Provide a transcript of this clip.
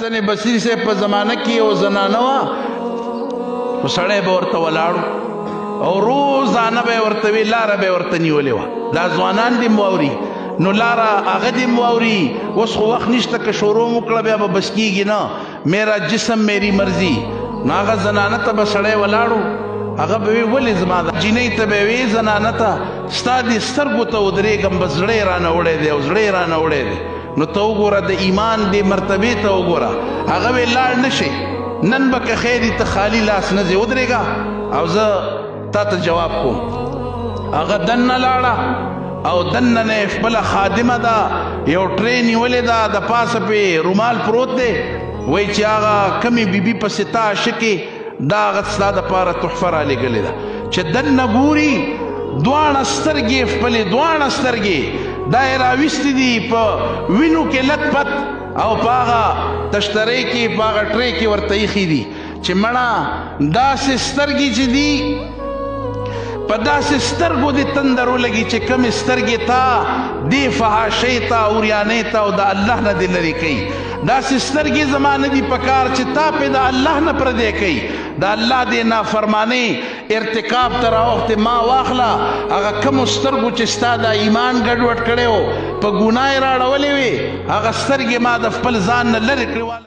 حسن بصری سے په زمانہ کې او زنانه وا خو سړی به ورته ولاړو او روزانه به ورته وی لاره به ورته نیولې وه دا ځوانان دې واوري نو لاره هغه دې واوري اوس خو وخت نشته که شروع وکړه بیا به بس کېږي نه میرا جسم میری مرضي نو هغه زنانه ته به سړی ولاړو هغه به وی ولې زما د جینۍ ته به وی زنانه ته ستا دې سترګو ته ودرېږم بس زړه یې رانه وړی دی او زړه یې رانه وړی دی نو ته وګوره د ایمان دې مرتبې ته وګوره هغه به لاړ نه شي نن به که خیر ته خالي لاس نه ځې ودرېږه او زه تا ته جواب کوم هغه دننه لاړه او دننه نه خپله خادمه ده یو ټرې نیولې ده د پاسه پې رومال پروت دی وایي چې هغه کمې بیبي پسې تا عاشقې دا هغه ستا دپاره تحفه رالېږلې ده چې دننه ګوري دواړه سترګې خپلې دواړه سترګې دا یې راویستې دي په وینو کې لت پت او په هغه تشترۍ کې په هغه ټرې کې ورته ایښي دي چې مړه داسې سترګې چې دي په داسې سترګو دې تندر ولګي چې کمې سترګې تا دې فحاشۍ ته اوریانۍ ته او د الله نه دې لرې کوي داسې سترګې زما نه دي پکار چې تا پې د الله نه پردی کوي د الله دې نافرمانۍ ارتکاب ته راوختې ما واخله هغه کمو سترګو چې ستا د ایمان ګډوډ کړی و په ګناه یې راړولې وې هغه سترګې ما د خپل ځان نه لرې کړې